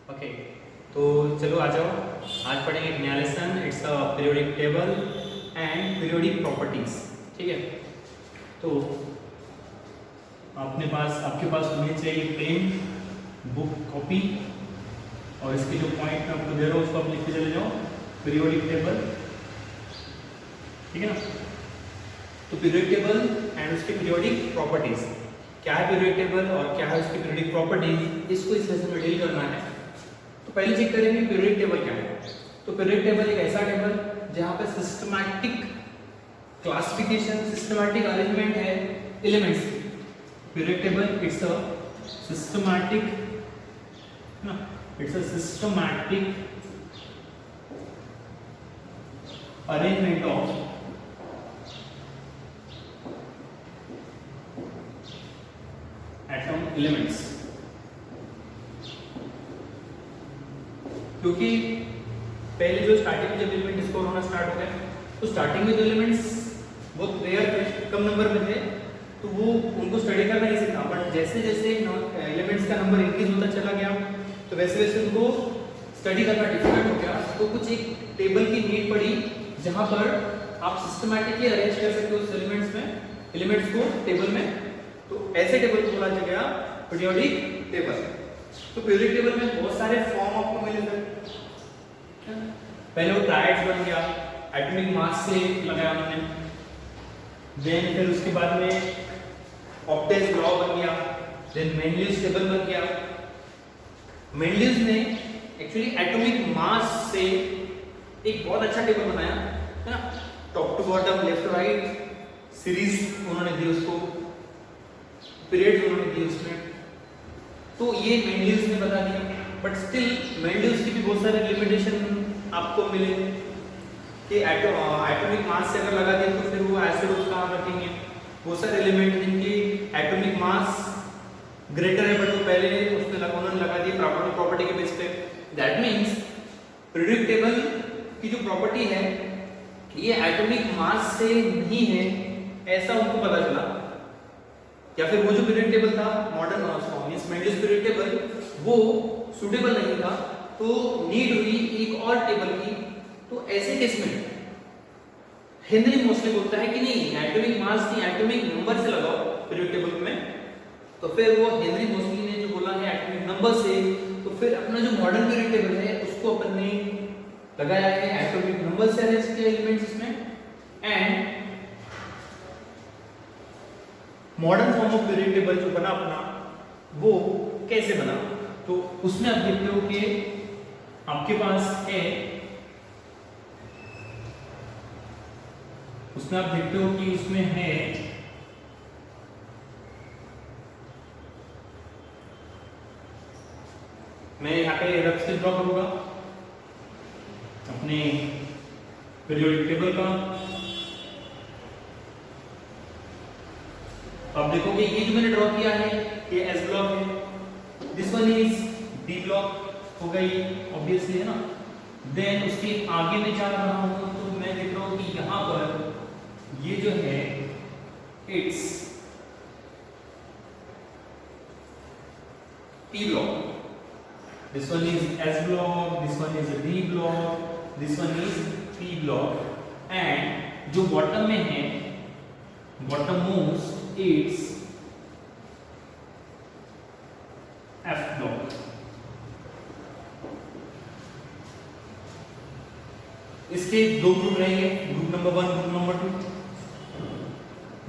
Okay, तो चलो आ जाओ। आज पढ़ेंगे एक नया lesson. It's a periodic table and periodic properties. ठीक है, तो आपके पास होनी चाहिए पेन, बुक, कॉपी, और इसके जो पॉइंट मैं आपको दे रहा हूँ उसको आप लिख के चले जाओ। पीरियोडिक टेबल, ठीक है ना। तो पीरियोडिक टेबल एंड उसके पीरियोडिक प्रॉपर्टीज, क्या है पीरियोडिक टेबल और क्या है उसकी पीरियोडिक प्रॉपर्टीज, इसको इस लेसन में डील करना है। तो पहले चेक करेंगे पीरियोडिक टेबल क्या है। तो पीरियोडिक टेबल एक ऐसा टेबल जहां पे सिस्टमैटिक क्लासिफिकेशन, सिस्टमैटिक अरेंजमेंट है एलिमेंट्स की। Periodic table it's a systematic ना, it's a systematic arrangement of atom elements. क्योंकि पहले जो स्टार्टिंग में जब एलिमेंट डिस्कवर होना स्टार्ट हो गया तो स्टार्टिंग में जो एलिमेंट्स बहुत रेयर थे, कम नंबर में थे, तो वो उनको स्टडी करना नहीं सीखा। बट जैसे जैसे एलिमेंट्स का नंबर इंक्रीज होता चला गया तो वैसे वैसे उनको स्टडी करना डिफिकल्ट हो गया। तो कुछ एक टेबल की नीड पड़ी जहां पर आप सिस्टमैटिकली अरेंज कर सकते हो उस एलिमेंट्स को टेबल में। तो ऐसे टेबल को बोला गया पीरियोडिक टेबल। तो पीरियोडिक टेबल में बहुत सारे फॉर्म आपको मिलेंगे। पहले वो ट्रायड्स बन गया, एटॉमिक मास से लगाया उन्होंने। देन फिर उसके बाद में ऑप्टेज लॉ बन गया। देन मेंडलीव्स टेबल बन गया। मेंडलीव्स ने एक्चुअली एटॉमिक मास से एक बहुत अच्छा टेबल बनाया है ना, top to bottom, left right series उन्होंने दी उसको, पीरियड्स उन्होंने दी उसमें। तो ये मेंडलीव्स ने बता दिया। बट स्टिल मेंडलीव्स की भी बहुत सारे लिमिटेशन आपको मिले कि एटॉमिक मास से अगर लगा दिया तो फिर वो एसिड कहाँ रखेंगे। बहुत सारे एलिमेंट जिनकी एटॉमिक मास ग्रेटर है बट वो पहले उसमें उन्होंने लगा दिया प्रॉपर्टी के बेस पे। दैट मीन्स पीरियोडिक टेबल की जो प्रॉपर्टी है ये एटॉमिक मास से नहीं है, ऐसा उनको पता चला। या फिर वो जो पीरियोडिक टेबल था modern means Mendeleev's periodic table वो सूटेबल नहीं था, तो नीड हुई एक और टेबल की। तो ऐसे केस में हेनरी मोस्टली बोलता है कि नहीं, एटॉमिक मास नहीं एटॉमिक नंबर से लगाओ पीरियोडिक टेबल में। तो फिर वो हेनरी मोस्टली ने जो बोला है एटॉमिक नंबर से, तो फिर अपना जो मॉडर्न पीरियोडिक टेबल है उसको अपन ने लगाया है एटॉमिक नंबर से अरेंज किया एलिमेंट्स इसमें। And modern form of periodic table जो बना अपना वो कैसे बना, तो उसमें आप देखते हो कि आपके पास है, उसमें आप देखते हो कि उसमें है मैं यहाँ पे रफ से ड्रॉ करूंगा अपने पीरियोडिक टेबल का। अब देखोगे ये जो मैंने ड्रॉ किया है ये एस ब्लॉक है, this one is D block हो गई ऑब्वियसली, है ना। देन उसके आगे मैं जा रहा हूं तो मैं देख रहा हूं कि यहां पर ये जो है it's P block, this one is S block, this one is D block, this one is P block. And जो बॉटम में है, bottom most it's F block. इसके दो ग्रुप रहेंगे, group number 1, group number 2।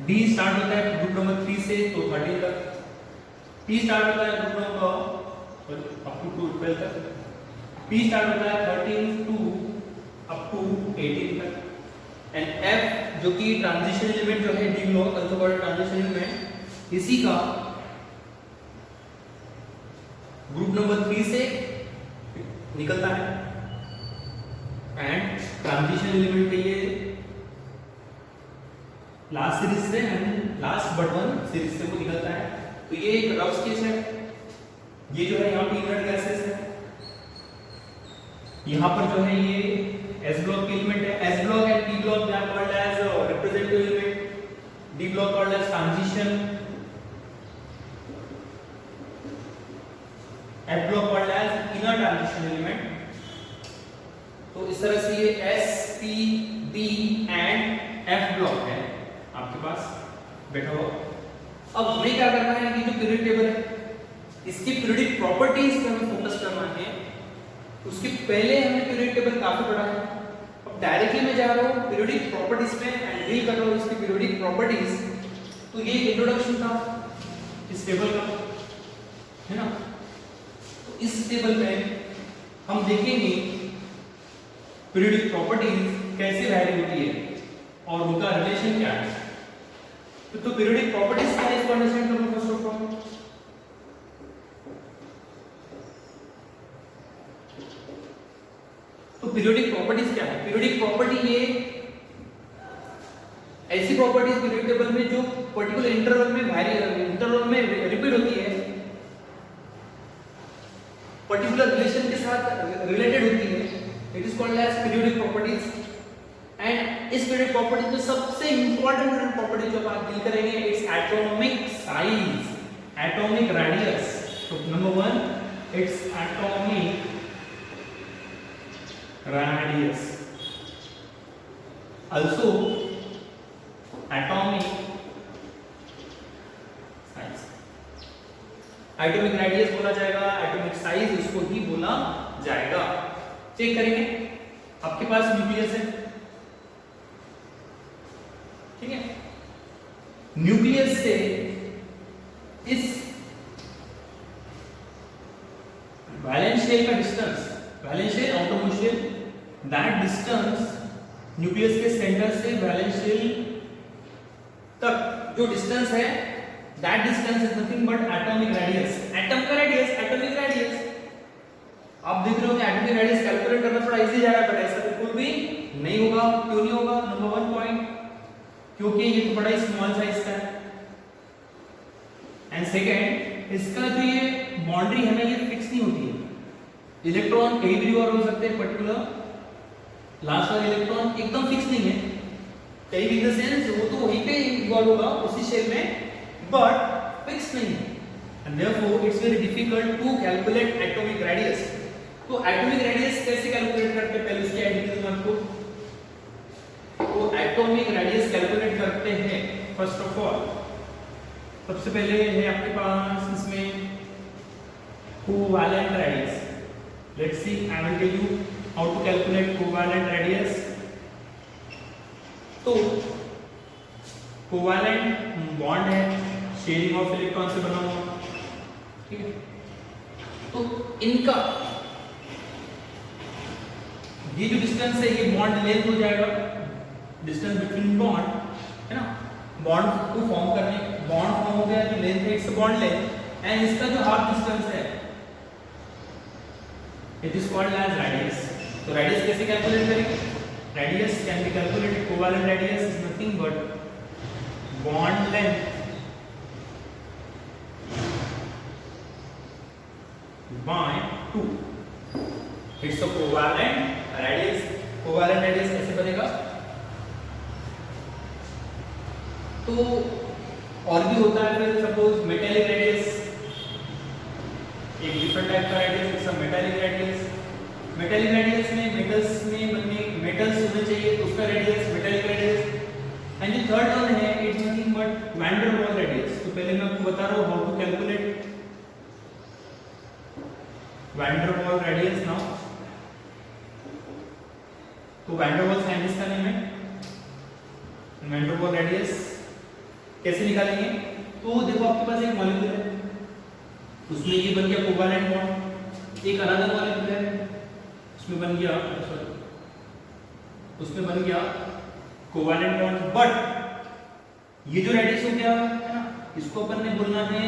D start होता है group number 3 से तो 13 तक। पी स्टार्ट होता है ग्रुप नंबर अप टू 12 तक। पी स्टार्ट होता है 13 टू अप टू 18 तक। एंड एफ जो कि ट्रांजिशन एलिमेंट जो है D block alphabet transition element, इसी का ग्रुप नंबर 3 से निकलता है। एंड ट्रांजिशन एलिमेंट के लिए लास्ट सीरीज से and last but one series से वो निकलता है। तो ये एक रफ स्केच है। ये जो है यहाँ पे इनर्ट गैसेस है, यहाँ पर जो है ये एस ब्लॉक के एलिमेंट है। S block and P block they are called as representative element, D block called as transition, F block called as inert transition element. तो इस तरह से ये S P D and F block है आपके पास बैठा हुआ। अब हमें क्या करना है कि जो पीरियड टेबल है इसकी पीरियडिक प्रॉपर्टीज पे हमें फोकस करना है। उसके पहले हमने पीरियड टेबल काफी पढ़ा है, अब डायरेक्टली मैं जा रहा हूँ पीरियडिक प्रॉपर्टीज पे एंड डील कर रहा हूँ इसकी पीरियडिक प्रॉपर्टीज। तो ये इंट्रोडक्शन था इस टेबल का, है ना। तो इस टेबल में हम देखेंगे पीरियडिक प्रॉपर्टीज कैसे वैरी होती है और उनका रिलेशन क्या है। तो पीरियडिक प्रॉपर्टीज क्या है इसको अंडरस्टैंड करो फर्स्ट ऑफ ऑल। तो पीरियडिक प्रॉपर्टीज क्या है? पीरियडिक प्रॉपर्टी ये ऐसी प्रॉपर्टीज पीरियड टेबल में जो पर्टिकुलर इंटरवल में रिपीट होती है, पर्टिकुलर रिलेशन के साथ रिलेटेड होती है। It is called as periodic properties. And इस पीरियडिक प्रॉपर्टीज में सबसे इंपॉर्टेंट प्रॉपर्टी जो आप डील करेंगे it's atomic size, atomic radius. तो number 1 it's atomic radius, also atomic size। Atomic radius बोला जाएगा, एटॉमिक साइज उसको ही बोला जाएगा। चेक करेंगे, आपके पास न्यूक्लियस है, ठीक है। न्यूक्लियस से इस वैलेंस शेल का distance, valence shell outermost shell, that distance nucleus के सेंटर से वैलेंस शेल तक जो डिस्टेंस है that distance is nothing but atomic radius. Atom का रेडियस एटॉमिक रेडियस। आप देख रहे हो कि एटॉमिक रेडियस कैलकुलेट करना थोड़ा इजी जाएगा, बट ऐसा बिल्कुल भी नहीं होगा। क्यों नहीं होगा? नंबर 1 पॉइंट, क्योंकि ये तो बड़ा ही स्मॉल साइज का है। एंड सेकंड, इसका जो ये बाउंड्री है ना ये फिक्स नहीं होती है। इलेक्ट्रॉन कहीं भी रिवॉल्व हो सकते हैं, पर्टिकुलर लास्ट वाला इलेक्ट्रॉन एकदम फिक्स नहीं है, कहीं भी इन द सेंस वो तो वहीं पे रिवॉल्व होगा उसी शेल में, बट फिक्स नहीं है। And therefore it's very difficult to calculate atomic radius. तो एटॉमिक रेडियस कैसे कैलकुलेट करते हैं, पहले उसकी आइडेंटिटी आपको। तो एटॉमिक रेडियस कैलकुलेट करते हैं फर्स्ट ऑफ ऑल, सबसे पहले है आपके पास इसमें covalent radius. Let's see, I will tell you how to calculate covalent radius. तो कोवैलेंट बॉन्ड है, शेयरिंग ऑफ इलेक्ट्रॉन से बना हुआ, ठीक है। तो इनका ये जो डिस्टेंस है ये बॉन्ड लेंथ हो जाएगा, डिस्टेंस बिटवीन बॉन्ड, है ना। बॉन्ड को फॉर्म करने, बॉन्ड फॉर्म हो गया, जो लेंथ है इट्स बॉन्ड लेंथ, एंड इसका जो हाफ डिस्टेंस है it is called as radius. तो रेडियस कैसे कैलकुलेट करेंगे? Radius can be calculated, covalent radius is nothing but bond length by 2। It's a covalent radius. Covalent radius कैसे बनेगा? तो और भी होता है, फिर सपोज मेटालिक रेडियस, एक डिफरेंट टाइप का radius, it's a metallic radius. Metallic radius में मेटल्स में बनने मेटल्स होने चाहिए तो उसका रेडियस मेटालिक रेडियस। एंड जो थर्ड वन है it's nothing but van der Waals radius. तो पहले मैं आपको बता रहा हूं how to calculate van der Waals radius now. तो वैन डर वाल साइंटिस्ट का नेम है। वैन डर वाल रेडियस कैसे निकालेंगे? तो देखो आपके पास एक मॉलिक्यूल है, उसमें ये बन गया कोवैलेंट बॉन्ड, एक अनदर मॉलिक्यूल है उसमें बन गया, सॉरी उसमें बन गया कोवैलेंट बॉन्ड, बट ये जो रेडियस हो गया है ना इसको अपन ने बोलना है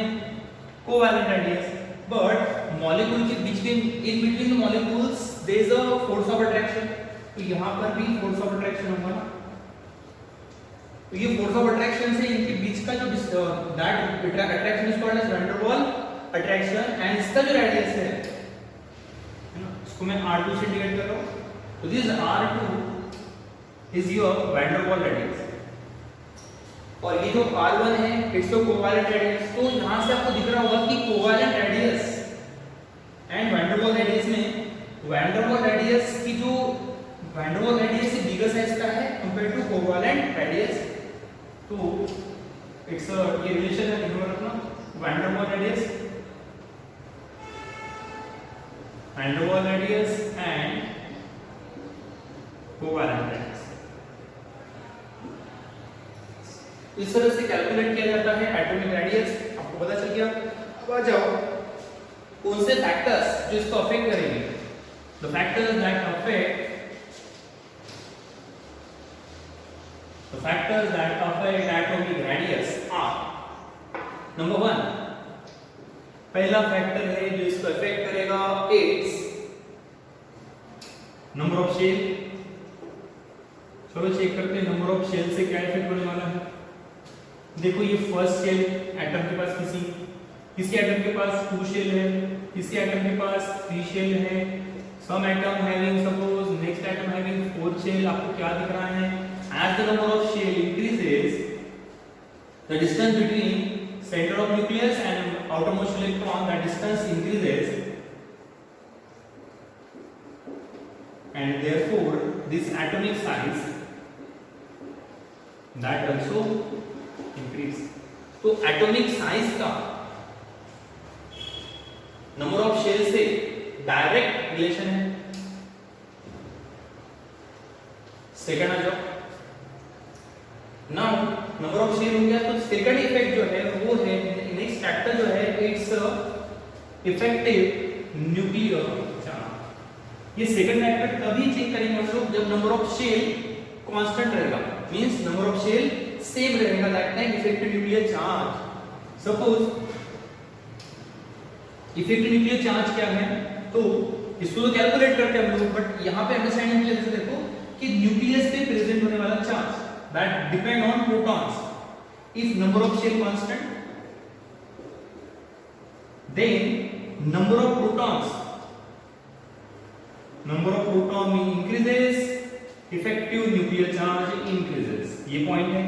कोवैलेंट रेडियस। बट मॉलिक्यूल के बीच में in between the molecules there is a force of attraction. तो यहां पर भी फोर्स ऑफ अट्रैक्शन होगा ना, तो ये फोर्स ऑफ अट्रैक्शन से इनके बीच का जो that attraction is called as van der Waals attraction. And इसका जो रेडियस है ना इसको मैं r2 से इंडिकेट कर रहा हूं। तो this r2 is your van der Waals radius, और ये जो r1 है इट्स योर कोवैलेंट रेडियस। तो यहां से आपको दिख रहा होगा कि covalent radius and van der Waals radius में वैंडरवॉल रेडियस की जो वैंडरवॉल रेडियस से बिगर साइज का है कंपेयर टू कोवेलेंट रेडियस। तो इट्स ये रिलेशन है, ध्यान रखना, van der Waals radius and covalent radius इस तरह से कैलकुलेट किया जाता है एटॉमिक रेडियस। आपको पता चल गया। अब आ जाओ कौन से फैक्टर्स जो इसको अफेक्ट करेंगे। The factors that affect atomic radius are, number 1, पहला फैक्टर है जो इसको अफेक्ट करेगा, इट्स नंबर ऑफ शेल। चलो चेक करते हैं नंबर ऑफ शेल से क्या इफेक्ट होने वाला है। देखो ये फर्स्ट शेल एटम के पास किसी एटम के पास 2 शेल है, किसी एटम के पास 3 शेल है, some atom having suppose next atom having 4 shell. आपको क्या दिख रहा है, as the number of shell increases the distance between center of nucleus and outermost electron, that distance increases and therefore this atomic size that also increase। तो atomic size का number of shell से direct relation है। Second आ जाओ, now number of shell हो गया तो second effect जो है वो है, नेक्स्ट फैक्टर जो है इट्स इफेक्टिव न्यूक्लियर चार्ज। ये सेकंड फैक्टर तभी चेक करेंगे हम लोग जब नंबर ऑफ शेल कांस्टेंट रहेगा, means number of shell same रहेगा, that time effective nuclear charge. Suppose effective nuclear charge क्या है, तो इसको तो कैलकुलेट करते हैं हम लोग, बट यहां पे अंडरस्टैंडिंग के लिए देखो कि न्यूक्लियस पे प्रेजेंट होने वाला charge that depend on protons. If number of shell constant, then number of proton increases, effective nuclear charge increases। ये पॉइंट है।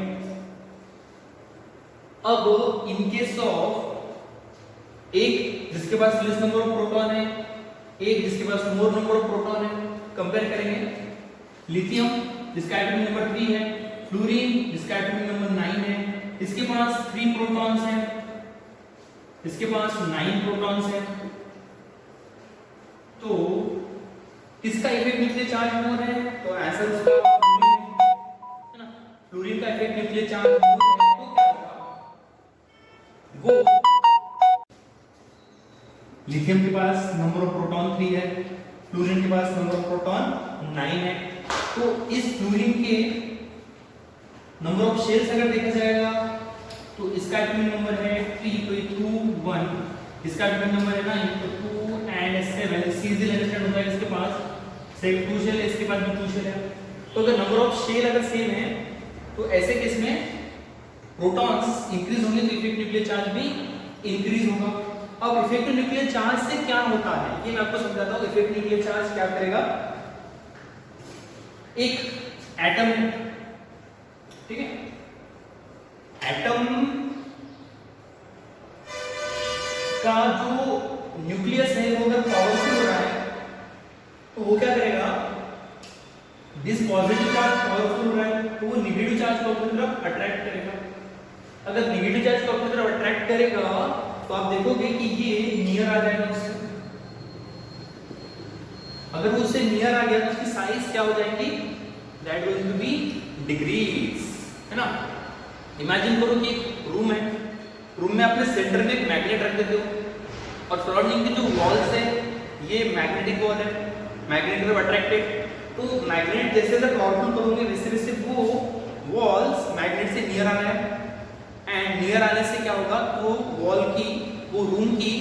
अब इन केस ऑफ एक जिसके पास लेस नंबर ऑफ प्रोटॉन है, एक जिसके पास मोर नंबर ऑफ प्रोटॉन है, कंपेयर करेंगे। लिथियम जिसका एटॉमिक नंबर 3 है, फ्लोरीन जिसका एटॉमिक नंबर 9 है, इसके पास 3 प्रोटॉन्स हैं, इसके पास 9 प्रोटॉन्स हैं। तो किसका इफेक्ट न्यूक्लियर चार्ज मोर है, तो आंसर उसका फ्लोरीन है ना। फ्लोरीन का इफेक्ट न्यूक्लियर चार्ज मोर है, तो क्या होगा, वो लिथियम के पास नंबर ऑफ प्रोटॉन 3 है, फ्लोरीन के पास नंबर ऑफ प्रोटॉन 9 है। तो इस फ्लोरीन के नंबर ऑफ शेल्स अगर देखा जाएगा तो इसका एटॉमिक नंबर है 3, तो ये 2 1, इसका एटॉमिक नंबर है 9, तो 2 and 7 सीधे अंडरस्टैंड होता है। इसके पास सिर्फ 2 शेल है, इसके पास भी 2 शेल है। तो अगर नंबर ऑफ शेल अगर सेम है तो ऐसे केस में प्रोटॉन्स इंक्रीज होंगे तो इफेक्टिव न्यूक्लियर चार्ज भी इंक्रीज होगा। अब इफेक्टिव न्यूक्लियर चार्ज से क्या होता है ये मैं आपको समझाता हूं। इफेक्टिव न्यूक्लियर चार्ज क्या करेगा, एक एटम, ठीक है, एटम का जो न्यूक्लियस है वो अगर पावरफुल हो रहा है तो वो क्या करेगा, दिस पॉजिटिव चार्ज पावरफुल हो रहा है तो वो नेगेटिव चार्ज को अपनी तरफ अट्रैक्ट करेगा। अगर नेगेटिव चार्ज को अपनी तरफ अट्रैक्ट करेगा तो आप देखोगे कि ये नियर आ जाएगा उससे। अगर वो उससे नियर आ गया तो उसकी साइज क्या हो जाएगी, that going to be decrease, है ना। इमेजिन करो कि एक रूम है, रूम में अपने सेंटर में एक मैग्नेट रख देते हो और सराउंडिंग की जो वॉल्स है ये मैग्नेटिक वॉल है, मैग्नेट की तरफ अट्रैक्टेड। तो मैग्नेट जैसे जैसे पावरफुल करोगे वैसे वैसे वो वॉल्स मैग्नेट से नियर आ रहा है, एंड नियर आने से क्या होगा, तो वॉल की, वो रूम की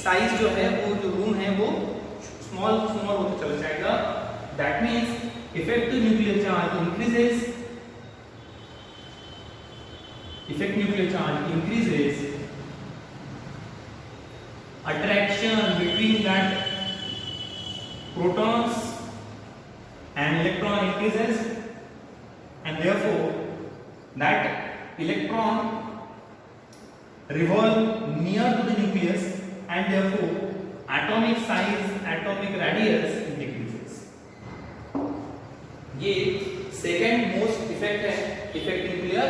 साइज जो है, वो जो रूम है वो स्मॉल स्मॉल होता चला जाएगा। That means effective nuclear charge increases, effective nuclear charge increases, attraction between that protons and electron increases, and therefore that electron revolve near to the nucleus, and therefore atomic size, atomic radius decreases. ये second most effect है effect nuclear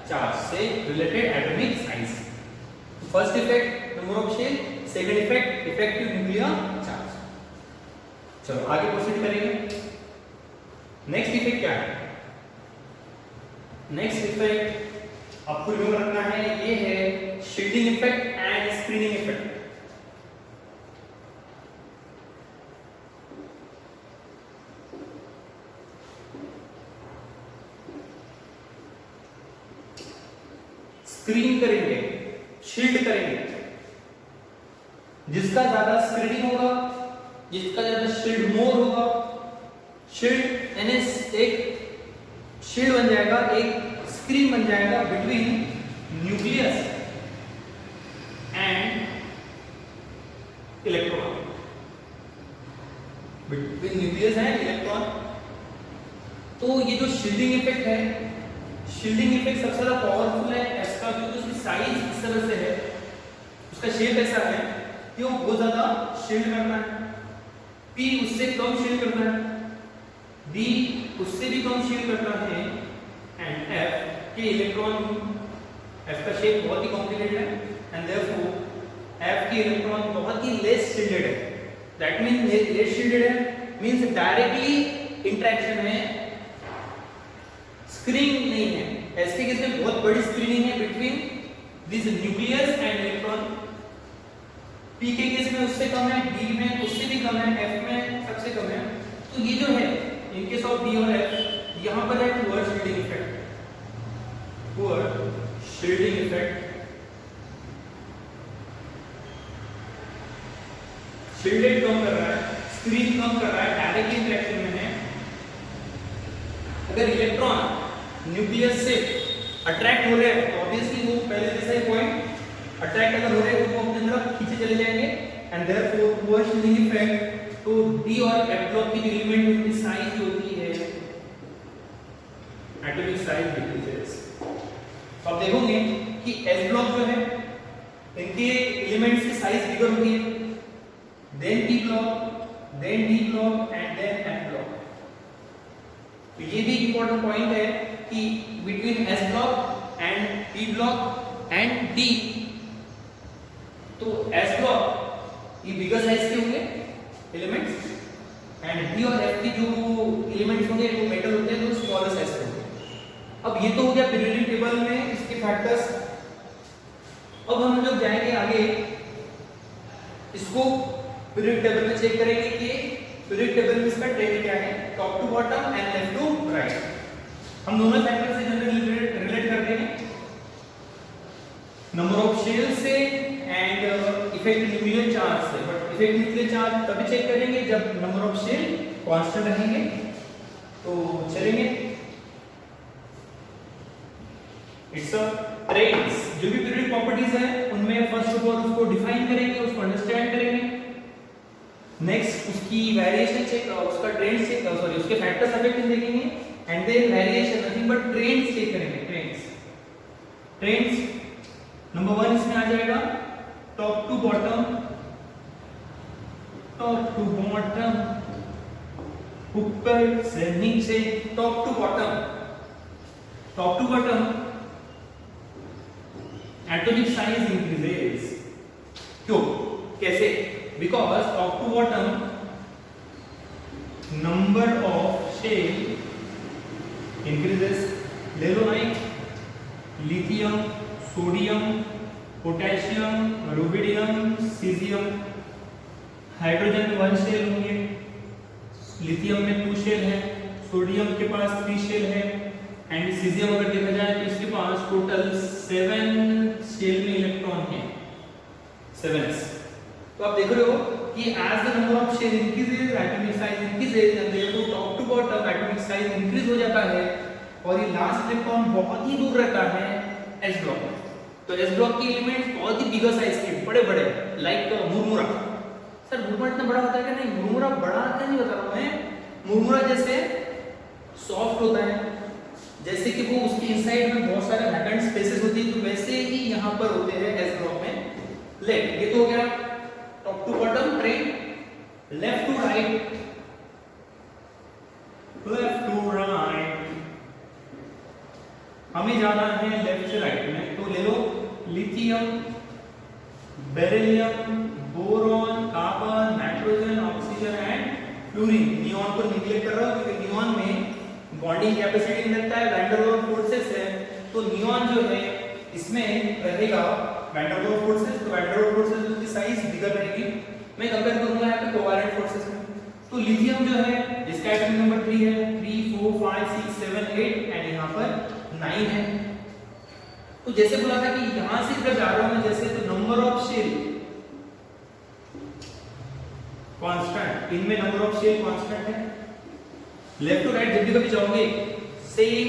charge से related atomic size. First effect number of shell, second effect effective nuclear charge. चलो आगे proceed करेंगे। Next effect क्या है? Next effect आपको remember रखना है, ये है shielding effect and screening effect. Screen करेंगे, शील्ड करेंगे, जिसका ज्यादा स्क्रीनिंग होगा, जिसका ज्यादा शील्ड मोर होगा, शील्ड यानी एक शील्ड बन जाएगा, एक स्क्रीन बन जाएगा between nucleus and electron, between nucleus and electron. तो ये जो शील्डिंग इफेक्ट है, शील्डिंग इफेक्ट सबसे ज्यादा पावरफुल है इसका, क्योंकि उसकी साइज इस तरह से है, उसका शेप ऐसा है कि वो बहुत ज्यादा शील्ड करता है। P उससे कम शील्ड करता है, D उससे भी कम शील्ड करता है, एंड F के इलेक्ट्रॉन, F का शेप बहुत ही कॉम्प्लिकेटेड है एंड देयरफॉर F के इलेक्ट्रॉन बहुत ही लेस शील्डेड है। दैट मींस लेस शील्डेड है मींस डायरेक्टली इंटरेक्शन है, स्क्रीनिंग नहीं है। S के केस में बहुत बड़ी स्क्रीनिंग है between this nucleus and electron. P के केस में उससे कम है, D में उससे भी कम है, F में सबसे कम है। तो ये जो है इन केस ऑफ D और F, यहां पर है poor shielding effect, poor shielding effect. Shielded कम कर रहा है, स्क्रीन कम कर रहा है, डायरेक्ट इंटरेक्शन में है। अगर इलेक्ट्रॉन न्यूक्लियस से अट्रैक्ट हो रहे हैं तो ऑब्वियसली वो पहले जैसा ही पॉइंट अट्रैक्ट अगर हो रहे हैं तो वो अपनी तरफ खींचे चले जाएंगे and therefore poor shielding effect. तो D और F ब्लॉक की जो एलिमेंट उनकी साइज होती है एटॉमिक साइज डिक्रीजेस। तो आप देखोगे कि S ब्लॉक जो है इनके एलिमेंट्स की साइज बिगर होती है, then P block, then D block and then F block. तो ये भी इंपॉर्टेंट पॉइंट है कि between S block and P block and D, तो S ब्लॉक ये बिगर साइज के होंगे एलिमेंट्स एंड D और F की जो एलिमेंट्स होंगे वो मेटल होते हैं, तो स्मॉलर साइज के होंगे। अब ये तो हो गया पीरियोडिक टेबल में इसके फैक्टर्स। अब हम लोग जाएंगे आगे, इसको पीरियोडिक टेबल में चेक करेंगे कि पीरियोडिक टेबल में इसका ट्रेंड क्या है, top to bottom and left to right. हम दोनों फैक्टर से जनरली रिलेट करते हैं, नंबर ऑफ शेल से एंड इफेक्ट न्यूक्लियर चार्ज से। बट इफेक्ट न्यूक्लियर चार्ज तभी चेक करेंगे जब नंबर ऑफ शेल कांस्टेंट रहेंगे। तो चलेंगे, इट्स अ ट्रेंड्स, जो भी पीरियोडिक प्रॉपर्टीज है उनमें फर्स्ट ऑफ ऑल उसको डिफाइन करेंगे, उसको अंडरस्टैंड करेंगे, नेक्स्ट उसकी वेरिएशन चेक, उसका ट्रेंड चेक, सॉरी उसके फैक्टर्स अफेक्ट देखेंगे and then variation, nothing but trends check करेंगे। ट्रेंड्स नंबर 1 इसमें आ जाएगा top to bottom, top to bottom, ऊपर से नीचे, top to bottom. Top to bottom atomic size increases. क्यों, कैसे? Because top to bottom number of shell increases. ले लो ना, lithium, sodium, potassium, rubidium, caesium. Hydrogen में 1 शेल होंगे, लिथियम में 2 शेल है, सोडियम के पास 3 शेल है एंड सीजियम अगर देखा जाए तो इसके पास टोटल 7 शेल में इलेक्ट्रॉन है, 7s। तो आप देख रहे हो कि as the number of shell increases atomic size increases and therefore top to bottom atomic size increase हो जाता है और ये लास्ट इलेक्ट्रॉन बहुत ही दूर रहता है S ब्लॉक में। तो S ब्लॉक के एलिमेंट्स बहुत ही बिगर साइज के, बड़े-बड़े, लाइक मुरमुरा। सर मुरमुरा इतना बड़ा होता है क्या? नहीं, मुरमुरा बड़ा आता है, नहीं बता रहा हूं मैं। मुरमुरा जैसे सॉफ्ट होता है, जैसे कि वो उसके इनसाइड में बहुत सारे वैकेंट स्पेसेस होती है, तो वैसे ही यहाँ पर होते हैं S ब्लॉक में। ले, ये तो हो गया top to bottom trend right, left to right, हमें जाना है लेफ्ट से राइट में, तो ले लो lithium, beryllium, boron, carbon, nitrogen, oxygen and fluorine. Neon को निग्लेक्ट कर रहा हूं क्योंकि नियॉन में बॉन्डिंग कैपेसिटी मिलता है, वैन डेर वाल्स फोर्सेस है, तो नियॉन जो है इसमें रहेगा वैन डेर वाल्स फोर्सेस, तो वैन डेर वाल्स फोर्सेस उसकी साइज बिगर रहेगी। मैं कंपेयर करूंगा यहाँ पे कोवेलेंट फोर्सेस में, तो लिथियम जो है इसका एटॉमिक नंबर 3 है, 3 4 5 6 7 8 एंड यहाँ पर 9 है। तो जैसे बोला था कि यहां से इधर जा रहा हूं मैं जैसे, तो नंबर ऑफ शेल कांस्टेंट, इनमें नंबर ऑफ शेल कांस्टेंट है। लेफ्ट टू राइट जब भी कभी जाओगे सेम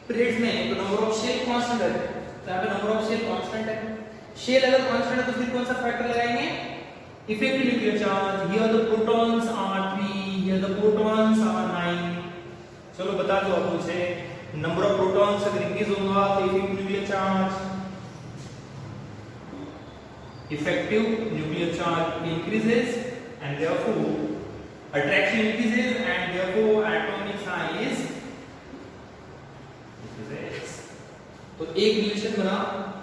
पीरियड्स में, तो नंबर ऑफ शेल कांस्टेंट है, तो यहां पे नंबर ऑफ शेल कांस्टेंट है। शेल अगर कांस्टेंट है तो फिर कौन सा फैक्टर लगाएंगे, effective nuclear charge. Here the protons are 3, here the protons are 9। चलो बता दो आप मुझे, नंबर ऑफ प्रोटॉन्स अगर इंक्रीज होगा तो effective nuclear charge, effective nuclear charge increases and therefore attraction increases and therefore atomic size increases। तो एक रिलेशन बना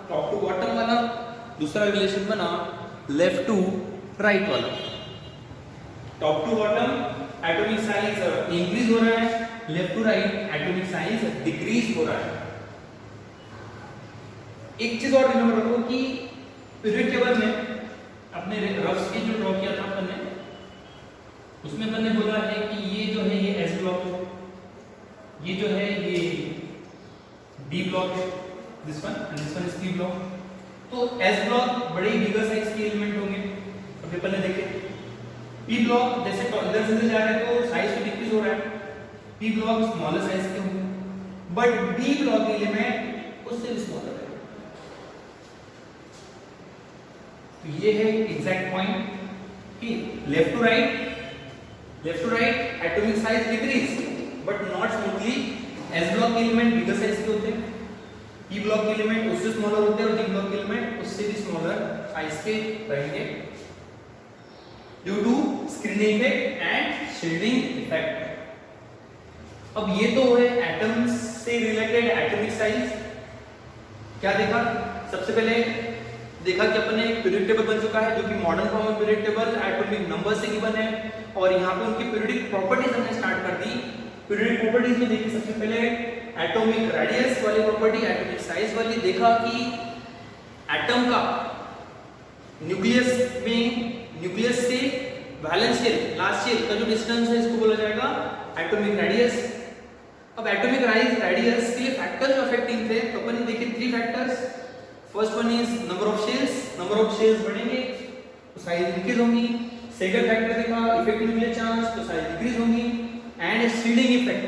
टॉप टू बॉटम वाला, दूसरा रिलेशन बना लेफ्ट टू राइट वाला। Top to bottom atomic size increase हो रहा है, left to right atomic size decrease हो रहा है। एक चीज और रिमेंबर रखो कि पीरियड टेबल में अपने रफ स्केच जो ड्रॉ किया था अपन ने, उसमें अपन ने बोला है कि ये जो है ये एस ब्लॉक है, ये जो है ये डी ब्लॉक है, this one and this one is P block. तो एस ब्लॉक बड़े बिगर साइज के एलिमेंट होंगे, अभी अपन ने देखे। पी ब्लॉक जैसे इधर से जा रहे हैं तो साइज तो डिक्रीज हो रहा है, पी ब्लॉक स्मॉलर साइज के होंगे, बट डी ब्लॉक एलिमेंट उससे भी स्मॉलर है। तो ये है एग्जैक्ट पॉइंट कि left to right atomic size decrease but not smoothly. S block element bigger size के होते हैं, पी ब्लॉक एलिमेंट उससे स्मॉलर होते हैं और डी ब्लॉक एलिमेंट उससे भी स्मॉलर साइज के रहेंगे due to screening effect and shielding effect. अब ये तो है एटम्स से रिलेटेड एटॉमिक साइज। क्या देखा, सबसे पहले देखा कि अपन ने पीरियड टेबल बन चुका है जो कि मॉडर्न फॉर्म में पीरियड टेबल एटॉमिक नंबर से गिवन है, और यहाँ पे उनकी पीरियडिक प्रॉपर्टीज हमने स्टार्ट कर दी। पीरियडिक प्रॉपर्टीज में देखिए सबसे पहले एटॉमिक रेडियस वाली प्रॉपर्टी, एटॉमिक साइज वाली। देखा कि एटम का न्यूक्लियस से वैलेंस शेल, लास्ट शेल का जो डिस्टेंस है इसको बोला जाएगा एटॉमिक रेडियस। अब एटॉमिक रेडियस के लिए फैक्टर जो अफेक्टिंग थे, तो अपन ने देखे 3 factors. First one is number of shells बढ़ेंगे तो साइज इंक्रीज होगी। सेकंड फैक्टर देखा इफेक्टिव न्यूक्लियर चार्ज, तो साइज डिक्रीज होगी। एंड शील्डिंग इफेक्ट,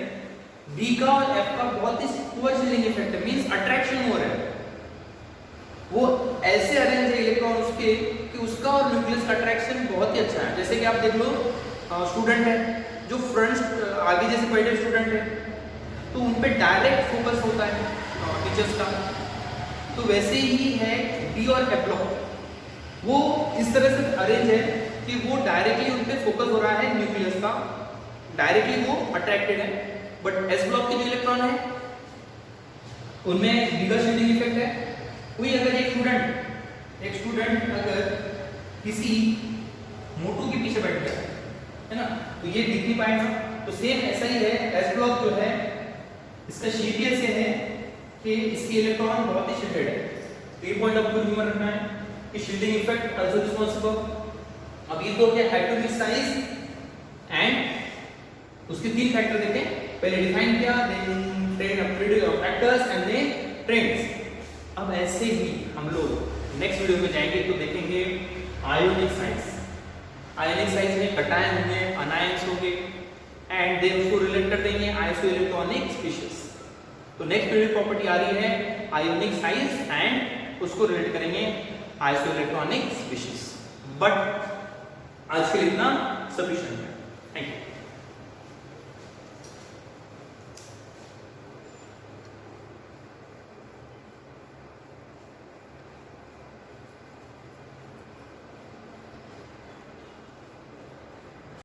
डी का और एफ का बहुत ही पुअर शील्डिंग इफेक्ट है, मींस अट्रैक्शन हो रहा है, वो ऐसे अरेंज है इलेक्ट्रॉन उसके कि उसका और न्यूक्लियस का अट्रैक्शन बहुत ही अच्छा है। जैसे कि आप देख लो स्टूडेंट है जो फ्रंट आगे जैसे बैठे स्टूडेंट है तो उन पे डायरेक्ट फोकस होता है टीचर्स का, तो वैसे ही है डी और एफ ब्लॉक, वो इस तरह से अरेंज है कि वो डायरेक्टली उन पे फोकस हो रहा है न्यूक्लियस का, डायरेक्टली वो अट्रैक्टेड है। बट एस ब्लॉक के जो इलेक्ट्रॉन है उनमें बिगर शील्डिंग इफेक्ट है। कोई अगर एक स्टूडेंट अगर किसी मोटू के पीछे बैठ गया है ना, तो ये दिख नहीं पाएगा। तो सेम ऐसा ही है, एस ब्लॉक जो है इसका शील्डियस से है कि इसके इलेक्ट्रॉन बहुत ही शील्डेड है। तो ये पॉइंट आपको रिमेंबर रखना है कि शील्डिंग इफेक्ट आल्सो रिस्पांसिबल। अब ये तो क्या एटॉमिक साइज एंड उसके 3 फैक्टर देखे, पहले डिफाइन किया, then trend factors and then trends. अब ऐसे ही हम लोग नेक्स्ट वीडियो में जाएंगे तो देखेंगे आयोनिक साइज। आयोनिक साइज में कटायन होंगे, अनायंस होंगे एंड देन उसको रिलेट कर देंगे आइसो इलेक्ट्रॉनिक स्पीशीज। तो नेक्स्ट पीरियड प्रॉपर्टी आ रही है आयोनिक साइज एंड उसको रिलेट करेंगे आइसो इलेक्ट्रॉनिक स्पीशीज। बट आज के लिए इतना सफिशिएंट है। Thank you.